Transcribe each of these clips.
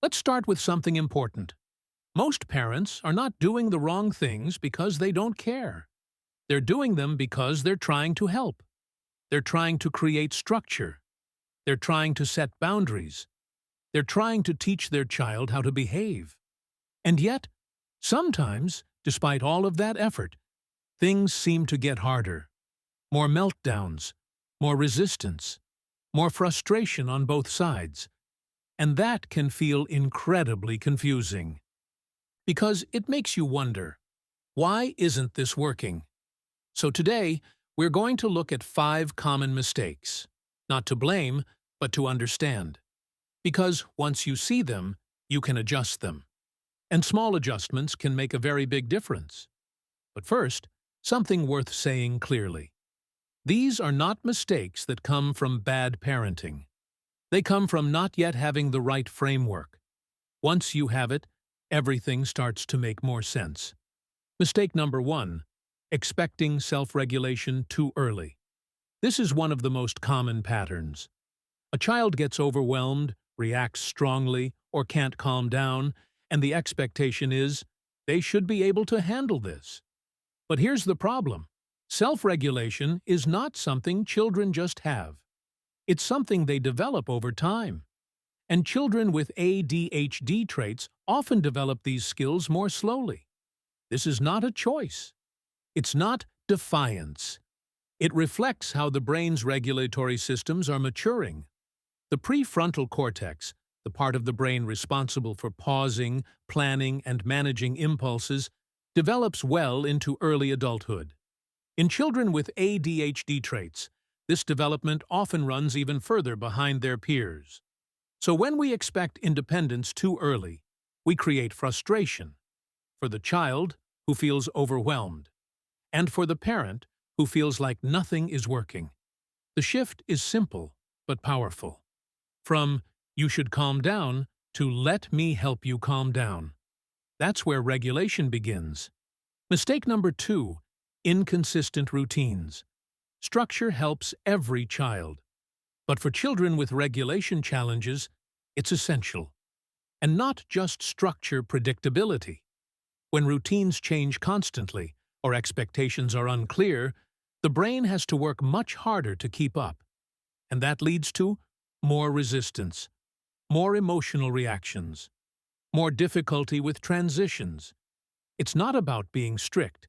Let's start with something important. Most parents are not doing the wrong things because they don't care. They're doing them because they're trying to help. They're trying to create structure. They're trying to set boundaries. They're trying to teach their child how to behave. And yet, sometimes, despite all of that effort, things seem to get harder. More meltdowns, more resistance, more frustration on both sides. And that can feel incredibly confusing. Because it makes you wonder, why isn't this working? So today, we're going to look at 5 common mistakes. Not to blame, but to understand. Because once you see them, you can adjust them. And small adjustments can make a very big difference. But first, something worth saying clearly. These are not mistakes that come from bad parenting. They come from not yet having the right framework. Once you have it, everything starts to make more sense. Mistake number 1. Expecting self-regulation too early. This is one of the most common patterns. A child gets overwhelmed, reacts strongly, or can't calm down, and the expectation is they should be able to handle this. But here's the problem. Self-regulation is not something children just have. It's something they develop over time. And children with ADHD traits often develop these skills more slowly. This is not a choice. It's not defiance. It reflects how the brain's regulatory systems are maturing. The prefrontal cortex, the part of the brain responsible for pausing, planning, and managing impulses, develops well into early adulthood. In children with ADHD traits, this development often runs even further behind their peers. So when we expect independence too early, we create frustration for the child who feels overwhelmed, and for the parent who feels like nothing is working. The shift is simple but powerful. From "you should calm down" to "let me help you calm down." That's where regulation begins. Mistake number 2. Inconsistent routines. Structure helps every child. But for children with regulation challenges, it's essential. And not just structure predictability. When routines change constantly, or expectations are unclear, the brain has to work much harder to keep up. And that leads to more resistance, more emotional reactions, more difficulty with transitions. It's not about being strict.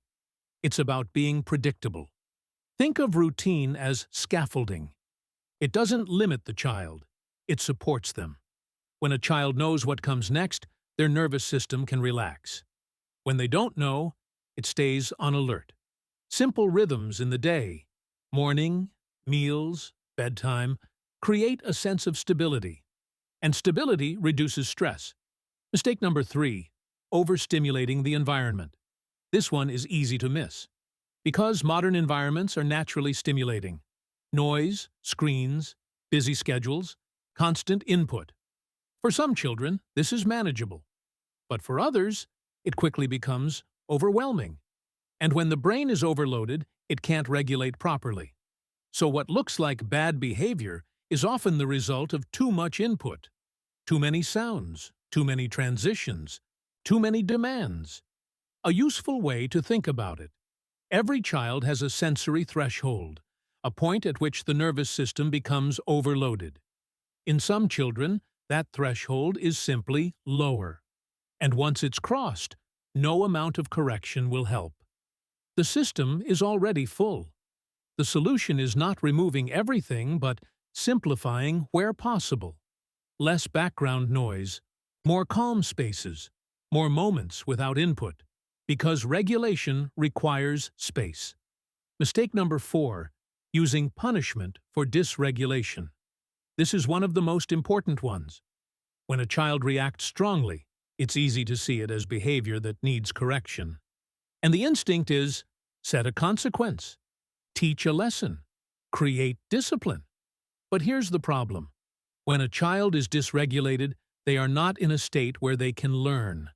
It's about being predictable. Think of routine as scaffolding. It doesn't limit the child. It supports them. When a child knows what comes next, their nervous system can relax. When they don't know, it stays on alert. Simple rhythms in the day, morning, meals, bedtime, create a sense of stability. And stability reduces stress. Mistake number 3. Overstimulating the environment. This one is easy to miss. Because modern environments are naturally stimulating. Noise, screens, busy schedules, constant input. For some children, this is manageable. But for others, it quickly becomes overwhelming. And when the brain is overloaded, it can't regulate properly. So what looks like bad behavior is often the result of too much input. Too many sounds, too many transitions, too many demands. A useful way to think about it. Every child has a sensory threshold, a point at which the nervous system becomes overloaded. In some children, that threshold is simply lower. And once it's crossed, no amount of correction will help. The system is already full. The solution is not removing everything, but simplifying where possible. Less background noise, more calm spaces, more moments without input. Because regulation requires space. Mistake number 4. Using punishment for dysregulation. This is one of the most important ones. When a child reacts strongly, it's easy to see it as behavior that needs correction. And the instinct is, set a consequence, teach a lesson, create discipline. But here's the problem. When a child is dysregulated, they are not in a state where they can learn.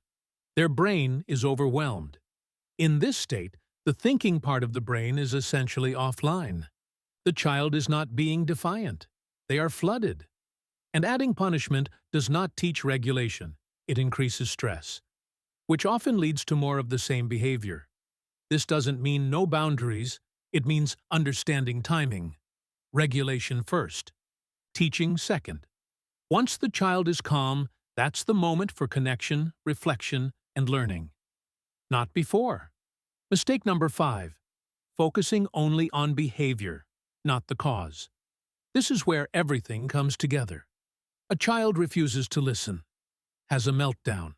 Their brain is overwhelmed. In this state, the thinking part of the brain is essentially offline. The child is not being defiant. They are flooded. And adding punishment does not teach regulation. It increases stress, which often leads to more of the same behavior. This doesn't mean no boundaries. It means understanding timing. Regulation first. Teaching second. Once the child is calm, that's the moment for connection, reflection, and learning. Not before. Mistake number 5. Focusing only on behavior, not the cause. This is where everything comes together. A child refuses to listen, has a meltdown,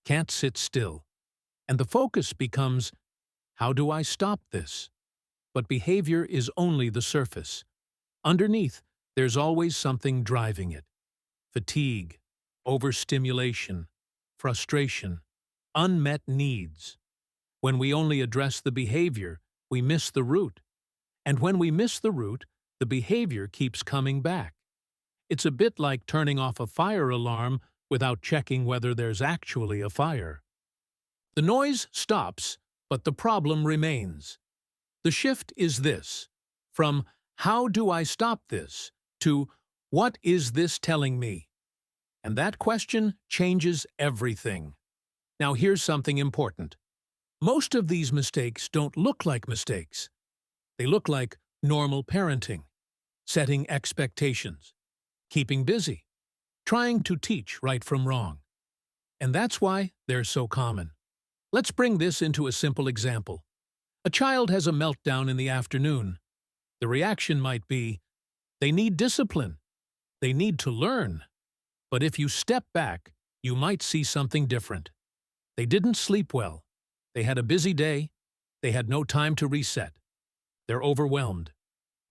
can't sit still, and the focus becomes, how do I stop this? But behavior is only the surface. Underneath, there's always something driving it. Fatigue, overstimulation, frustration, unmet needs. When we only address the behavior, we miss the root. And when we miss the root, the behavior keeps coming back. It's a bit like turning off a fire alarm without checking whether there's actually a fire. The noise stops, but the problem remains. The shift is this: from "how do I stop this" to "what is this telling me?" And that question changes everything. Now here's something important. Most of these mistakes don't look like mistakes. They look like normal parenting, setting expectations, keeping busy, trying to teach right from wrong. And that's why they're so common. Let's bring this into a simple example. A child has a meltdown in the afternoon. The reaction might be, they need discipline. They need to learn. But if you step back, you might see something different. They didn't sleep well. They had a busy day. They had no time to reset. They're overwhelmed.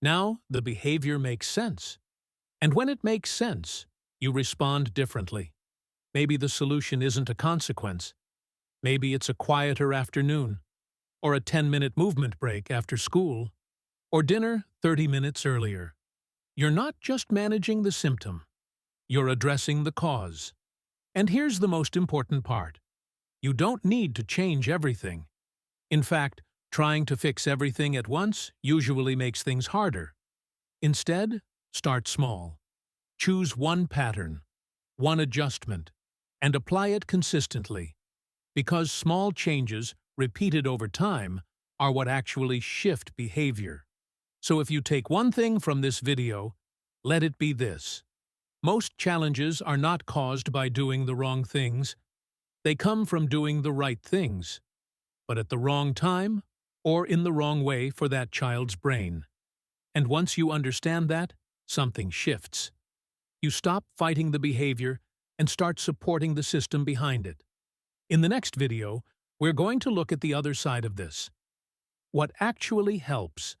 Now the behavior makes sense. And when it makes sense, you respond differently. Maybe the solution isn't a consequence. Maybe it's a quieter afternoon, or a 10-minute movement break after school, or dinner 30 minutes earlier. You're not just managing the symptom. You're addressing the cause. And here's the most important part. You don't need to change everything. In fact, trying to fix everything at once usually makes things harder. Instead, start small. Choose one pattern, one adjustment, and apply it consistently. Because small changes, repeated over time, are what actually shift behavior. So if you take one thing from this video, let it be this. Most challenges are not caused by doing the wrong things. They come from doing the right things, but at the wrong time or in the wrong way for that child's brain. And once you understand that, something shifts. You stop fighting the behavior and start supporting the system behind it. In the next video, we're going to look at the other side of this. What actually helps.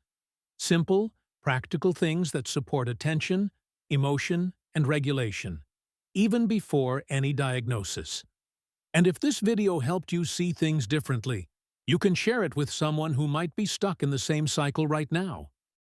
Simple, practical things that support attention, emotion, and regulation, even before any diagnosis. And if this video helped you see things differently, you can share it with someone who might be stuck in the same cycle right now.